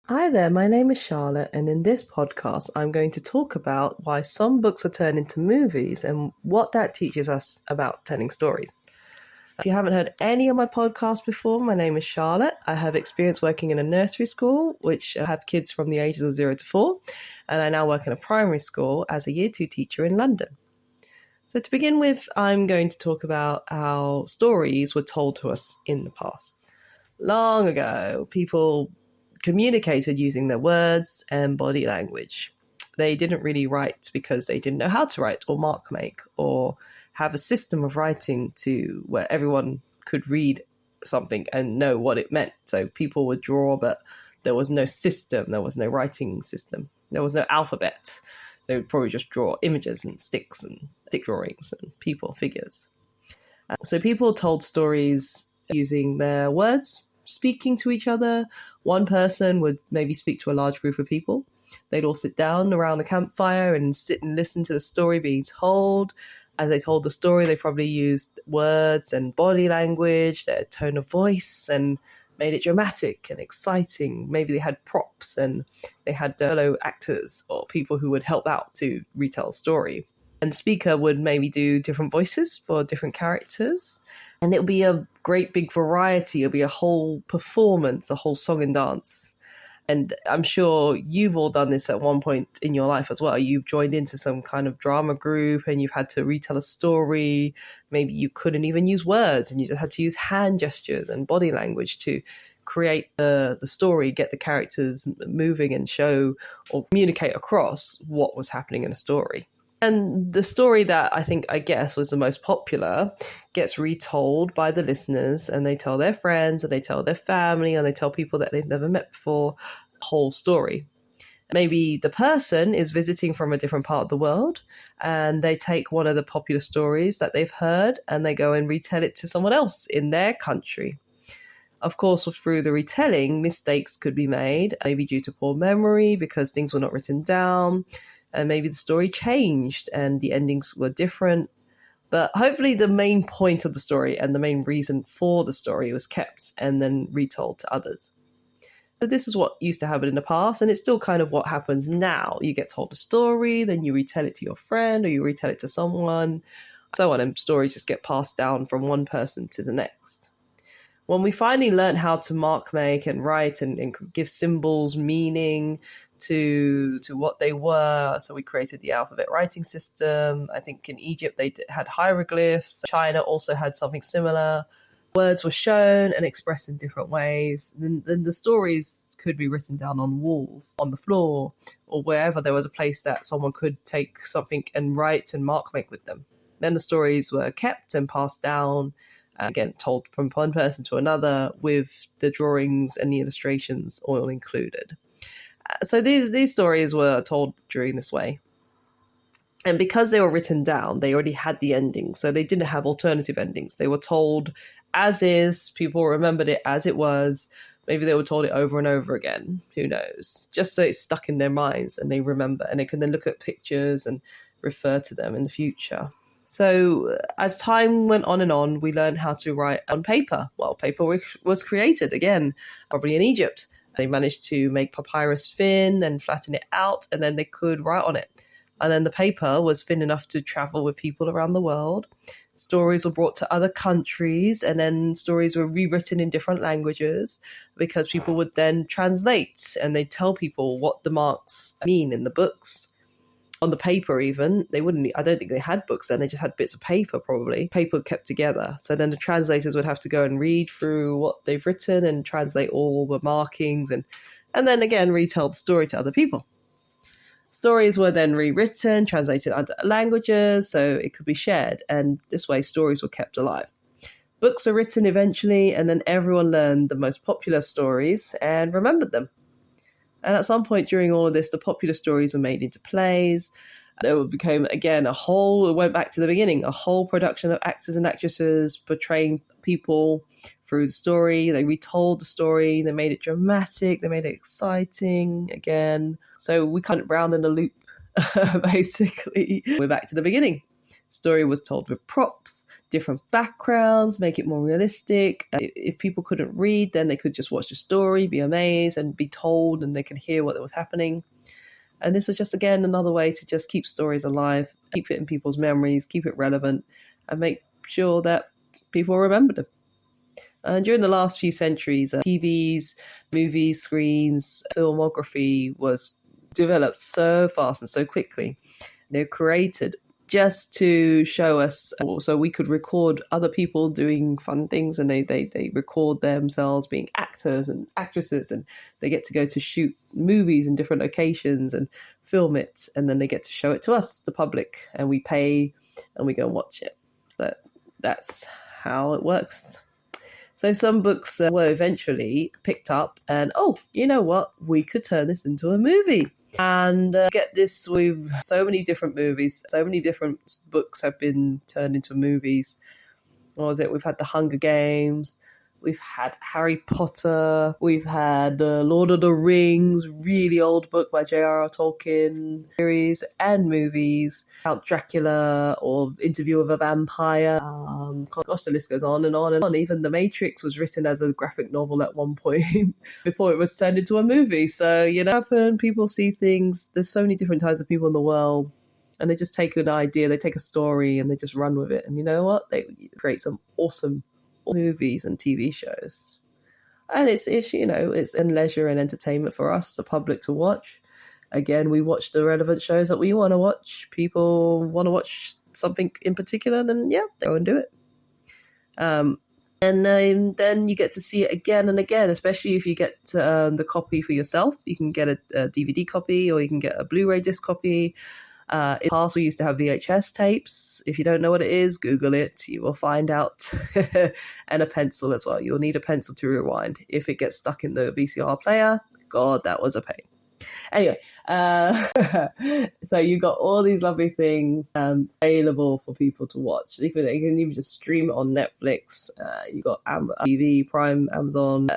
Hi there, my name is Charlotte, and in this podcast, I'm going to talk about why some books are turned into movies and what that teaches us about telling stories. If you haven't heard any of my podcasts before, my name is Charlotte. I have experience working in a nursery school, which have kids from the ages of 0 to 4, and I now work in a primary school as a Year 2 teacher in London. So to begin with, I'm going to talk about how stories were told to us in the past. Long ago, people communicated using their words and body language. They didn't really write because they didn't know how to write or mark make or have a system of writing to where everyone could read something and know what it meant. So people would draw, but there was no system. There was no writing system. There was no alphabet. They would probably just draw images and sticks and stick drawings and people, figures. So people told stories using their words, speaking to each other. One person would maybe speak to a large group of people. They'd all sit down around the campfire and sit and listen to the story being told. As they told the story, they probably used words and body language, their tone of voice, and made it dramatic and exciting. Maybe they had props and they had fellow actors or people who would help out to retell a story. And the speaker would maybe do different voices for different characters. And it'll be a great big variety. It'll be a whole performance, a whole song and dance. And I'm sure you've all done this at one point in your life as well. You've joined into some kind of drama group and you've had to retell a story. Maybe you couldn't even use words and you just had to use hand gestures and body language to create the story, get the characters moving and show or communicate across what was happening in a story. And the story that I guess was the most popular gets retold by the listeners, and they tell their friends and they tell their family and they tell people that they've never met before the whole story. Maybe the person is visiting from a different part of the world and they take one of the popular stories that they've heard and they go and retell it to someone else in their country. Of course, through the retelling, mistakes could be made, maybe due to poor memory because things were not written down. And maybe the story changed and the endings were different. But hopefully the main point of the story and the main reason for the story was kept and then retold to others. So this is what used to happen in the past, and it's still kind of what happens now. You get told a story, then you retell it to your friend or you retell it to someone, so on, and stories just get passed down from one person to the next. When we finally learned how to mark, make and write and give symbols meaning to what they were. So we created the alphabet writing system. I think in Egypt they had hieroglyphs. China also had something similar. Words were shown and expressed in different ways. Then the stories could be written down on walls, on the floor, or wherever there was a place that someone could take something and write and mark make with them. Then the stories were kept and passed down, again, told from one person to another with the drawings and the illustrations all included. So these stories were told during this way. And because they were written down, they already had the ending. So they didn't have alternative endings. They were told as is. People remembered it as it was. Maybe they were told it over and over again. Who knows? Just so it's stuck in their minds and they remember. And they can then look at pictures and refer to them in the future. So as time went on, we learned how to write on paper. Well, paper was created, again, probably in Egypt. They managed to make papyrus thin and flatten it out, and then they could write on it. And then the paper was thin enough to travel with people around the world. Stories were brought to other countries, and then stories were rewritten in different languages because people would then translate and they'd tell people what the marks mean in the books. On the paper even, I don't think they had books then, they just had bits of paper probably, paper kept together. So then the translators would have to go and read through what they've written and translate all the markings and then again retell the story to other people. Stories were then rewritten, translated into languages, so it could be shared, and this way stories were kept alive. Books were written eventually, and then everyone learned the most popular stories and remembered them. And at some point during all of this, the popular stories were made into plays. There became, again, it went back to the beginning, a whole production of actors and actresses portraying people through the story. They retold the story. They made it dramatic. They made it exciting again. So we kind of round in the loop, basically. We're back to the beginning. Story was told with props, different backgrounds, make it more realistic. If people couldn't read, then they could just watch the story, be amazed, and be told, and they could hear what was happening. And this was just, again, another way to just keep stories alive, keep it in people's memories, keep it relevant, and make sure that people remember them. And during the last few centuries, TVs, movies, screens, filmography was developed so fast and so quickly. They're created just to show us, so we could record other people doing fun things, and they record themselves being actors and actresses, and they get to go to shoot movies in different locations and film it, and then they get to show it to us, the public, and we pay and we go and watch it. That's how it works. So some books were eventually picked up, and you know what? We could turn this into a movie. And get this, with so many different movies, so many different books have been turned into movies. What was it? We've had The Hunger Games, we've had Harry Potter, we've had Lord of the Rings, really old book by J.R.R. Tolkien, series and movies, Count Dracula, or Interview with a Vampire. Gosh, the list goes on and on and on. Even The Matrix was written as a graphic novel at one point before it was turned into a movie. So, people see things. There's so many different types of people in the world, and they just take an idea, they take a story, and they just run with it. And you know what? They create some awesome movies and TV shows. And it's in leisure and entertainment for us, the public, to watch. Again, we watch the relevant shows that we want to watch. People want to watch something in particular, then they go and do it. And then you get to see it again and again, especially if you get the copy for yourself. You can get a DVD copy, or you can get a Blu-ray disc copy. In the past, we used to have VHS tapes. If you don't know what it is, Google it. You will find out. And a pencil as well. You'll need a pencil to rewind. If it gets stuck in the VCR player, God, that was a pain. Anyway, so you got all these lovely things available for people to watch. You can even just stream it on Netflix. You've got TV, Prime, Amazon.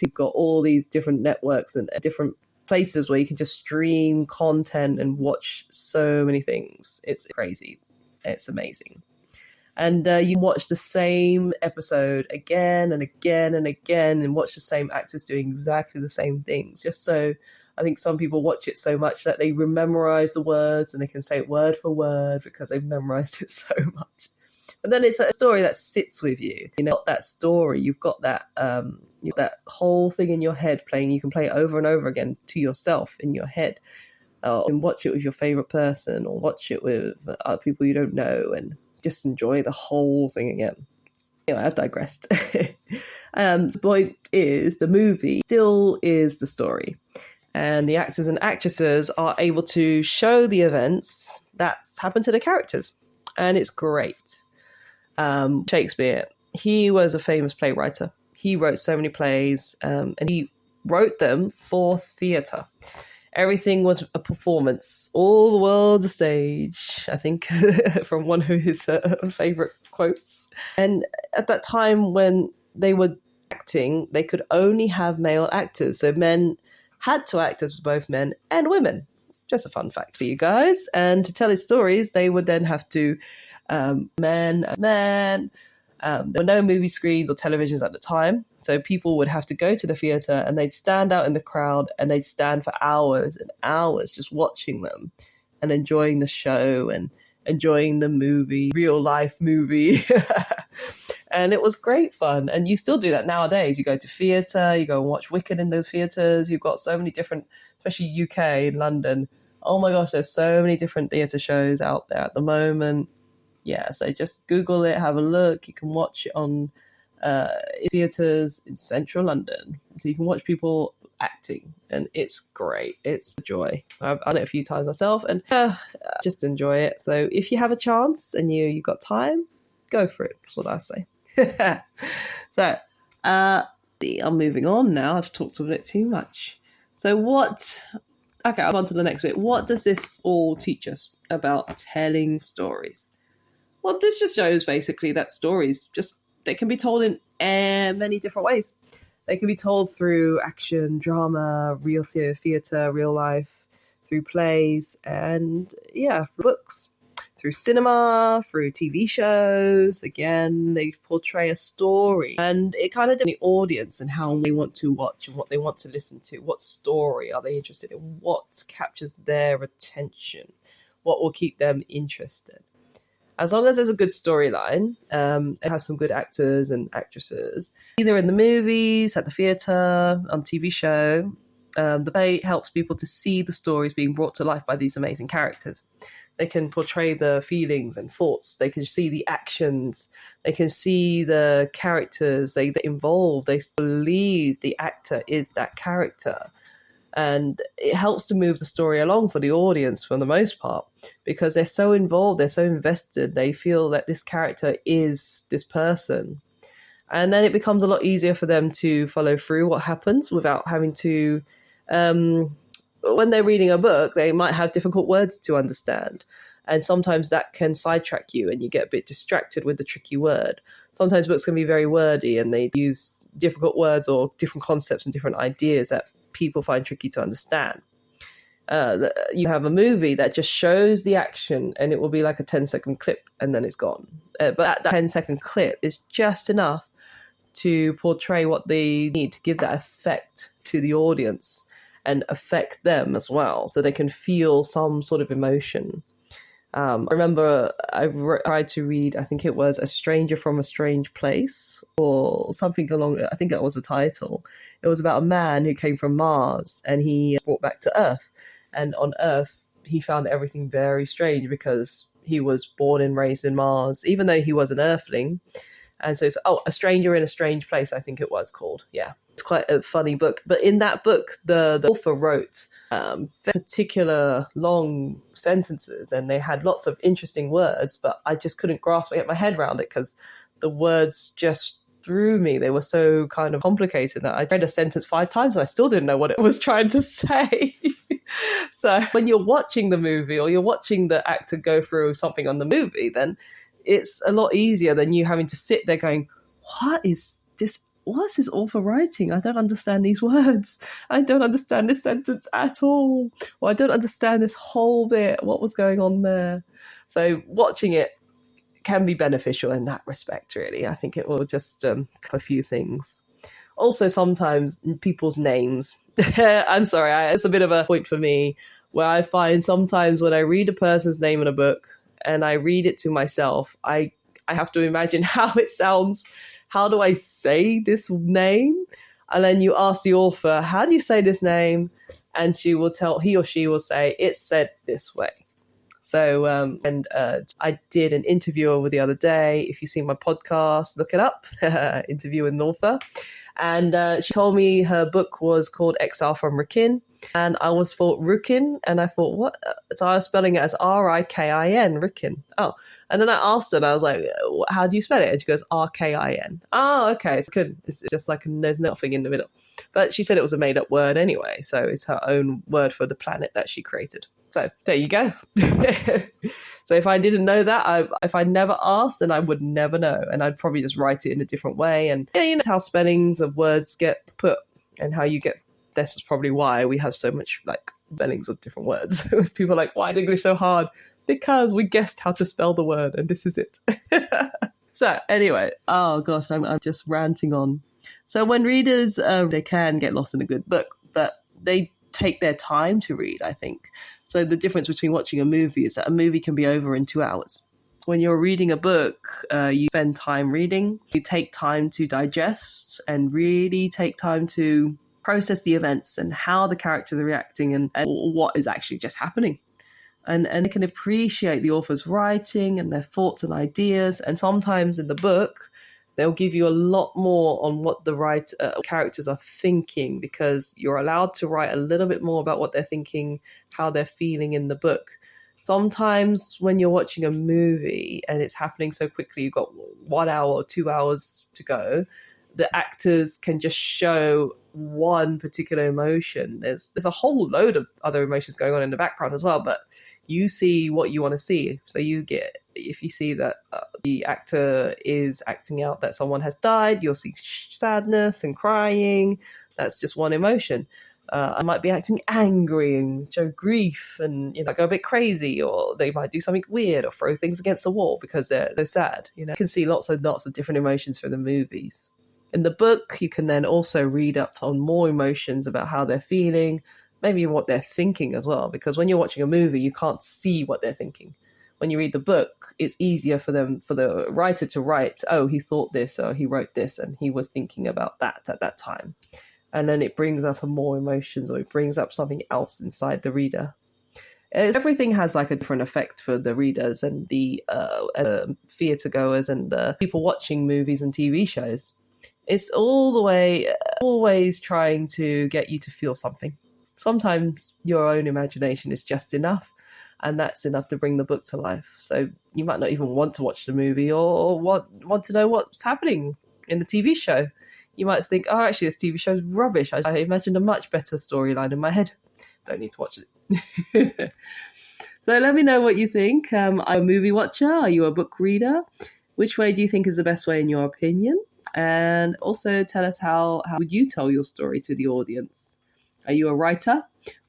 You've got all these different networks and different places where you can just stream content and watch so many things. It's crazy. It's amazing. And you can watch the same episode again and again and again, and watch the same actors doing exactly the same things. Just so, I think some people watch it so much that they memorize the words, and they can say it word for word because they've memorized it so much. And then it's a story that sits with you. That story, you've got that that whole thing in your head playing. You can play it over and over again to yourself in your head, and watch it with your favorite person, or watch it with other people you don't know, and just enjoy the whole thing again. I've digressed. The point is, the movie still is the story, and the actors and actresses are able to show the events that's happened to the characters, and it's great. Shakespeare, he was a famous playwright. He wrote so many plays, and he wrote them for theatre. Everything was a performance. All the world's a stage, I think, from one of his favourite quotes. And at that time, when they were acting, they could only have male actors. So men had to act as both men and women. Just a fun fact for you guys. And to tell his stories, they would then have to men as men. There were no movie screens or televisions at the time, so people would have to go to the theatre, and they'd stand out in the crowd, and they'd stand for hours and hours just watching them and enjoying the show and enjoying the movie, real life movie. And it was great fun. And you still do that nowadays. You go to theatre, you go and watch Wicked in those theatres. You've got so many different, especially UK in London. Oh my gosh, there's so many different theatre shows out there at the moment. Yeah, so just Google it, have a look. You can watch it on theatres in central London. So you can watch people acting, and it's great. It's a joy. I've done it a few times myself, and just enjoy it. So if you have a chance and you've got time, go for it. That's what I say. So I'm moving on now. I've talked a bit too much. So okay, I'll on to the next bit. What does this all teach us about telling stories? Well, this just shows basically that stories they can be told in many different ways. They can be told through action, drama, real theatre, real life, through plays, and through books, through cinema, through TV shows. Again, they portray a story, and it kind of depends on the audience and how they want to watch and what they want to listen to. What story are they interested in? What captures their attention? What will keep them interested? As long as there's a good storyline, it has some good actors and actresses, either in the movies, at the theatre, on TV show. The play helps people to see the stories being brought to life by these amazing characters. They can portray the feelings and thoughts. They can see the actions. They can see the characters they involve. They believe the actor is that character. And it helps to move the story along for the audience for the most part, because they're so involved, they're so invested, they feel that this character is this person. And then it becomes a lot easier for them to follow through what happens without having to, when they're reading a book, they might have difficult words to understand. And sometimes that can sidetrack you and you get a bit distracted with the tricky word. Sometimes books can be very wordy and they use difficult words or different concepts and different ideas that people find tricky to understand. You have a movie that just shows the action and it will be like a 10-second clip and then it's gone. But that 10-second clip is just enough to portray what they need to give that effect to the audience and affect them as well, so they can feel some sort of emotion. I remember I tried to read, I think it was A Stranger from a Strange Place or something along, I think that was the title. It was about a man who came from Mars and he brought back to Earth. And on Earth, he found everything very strange because he was born and raised in Mars, even though he was an Earthling. And so it's, A Stranger in a Strange Place, I think it was called. Yeah, it's quite a funny book. But in that book, the author wrote particular long sentences and they had lots of interesting words, but I just couldn't get my head around it because the words just threw me. They were so kind of complicated that I read a sentence 5 times and I still didn't know what it was trying to say. So when you're watching the movie or you're watching the actor go through something on the movie, then it's a lot easier than you having to sit there going, what is this author writing? I don't understand these words. I don't understand this sentence at all. Or I don't understand this whole bit. What was going on there? So watching it can be beneficial in that respect, really. I think it will just a few things. Also, sometimes people's names. I'm sorry, it's a bit of a point for me where I find sometimes when I read a person's name in a book and I read it to myself, I have to imagine how it sounds. How do I say this name? And then you ask the author, how do you say this name? And he or she will say, it's said this way. So, I did an interview over the other day. If you've seen my podcast, look it up, interview with an author. And she told me her book was called Exile from Rikin. And I was thought Rikin, and I thought, what? So I was spelling it as Rikin, Rikin. Oh, and then I asked her, and I was like, how do you spell it? And she goes, Rkin. Oh, okay. So it's just like there's nothing in the middle. But she said it was a made-up word anyway, so it's her own word for the planet that she created. So there you go. So if I didn't know that, if I never asked, then I would never know. And I'd probably just write it in a different way. And yeah, you know how spellings of words get put and how you get, this is probably why we have so much like spellings of different words. People are like, why is English so hard? Because we guessed how to spell the word and this is it. So anyway, oh gosh, I'm just ranting on. So when readers, they can get lost in a good book, but they take their time to read, I think. So the difference between watching a movie is that a movie can be over in 2 hours. When you're reading a book, you spend time reading. You take time to digest and really take time to process the events and how the characters are reacting and what is actually just happening. And they can appreciate the author's writing and their thoughts and ideas. And sometimes in the book, they'll give you a lot more on what the characters are thinking, because you're allowed to write a little bit more about what they're thinking, how they're feeling in the book. Sometimes when you're watching a movie and it's happening so quickly, you've got 1 hour or 2 hours to go, the actors can just show one particular emotion. There's a whole load of other emotions going on in the background as well, but you see what you want to see. So if you see that the actor is acting out that someone has died, you'll see sadness and crying. That's just one emotion. I might be acting angry and show grief and, go a bit crazy, or they might do something weird or throw things against the wall because they're sad. You can see lots of different emotions from the movies. In the book, you can then also read up on more emotions about how they're feeling, maybe what they're thinking as well, because when you're watching a movie, you can't see what they're thinking. When you read the book, it's easier for the writer to write, oh, he thought this, or he wrote this, and he was thinking about that at that time. And then it brings up more emotions, or it brings up something else inside the reader. Everything has like a different effect for the readers and the theatre goers and the people watching movies and TV shows. It's all the way, always trying to get you to feel something. Sometimes your own imagination is just enough, and that's enough to bring the book to life. So you might not even want to watch the movie or want to know what's happening in the TV show. You might think, oh, actually, this TV show is rubbish. I imagined a much better storyline in my head. Don't need to watch it. So let me know what you think. Are you a movie watcher? Are you a book reader? Which way do you think is the best way in your opinion? And also tell us how would you tell your story to the audience? Are you a writer?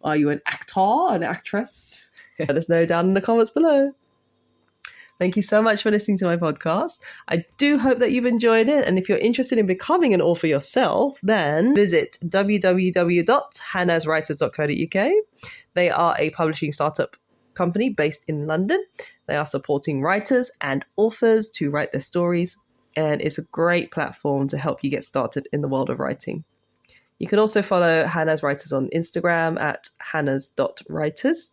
Are you an actor, an actress? Let us know down in the comments below. Thank you so much for listening to my podcast. I do hope that you've enjoyed it. And if you're interested in becoming an author yourself, then visit www.hanazwriters.co.uk. They are a publishing startup company based in London. They are supporting writers and authors to write their stories. And it's a great platform to help you get started in the world of writing. You can also follow Hanaz Writers on Instagram at hanaz.writers,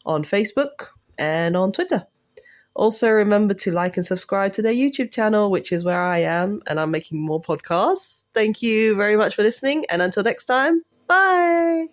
on Facebook, and on Twitter. Also, remember to like and subscribe to their YouTube channel, which is where I am, and I'm making more podcasts. Thank you very much for listening, and until next time, bye!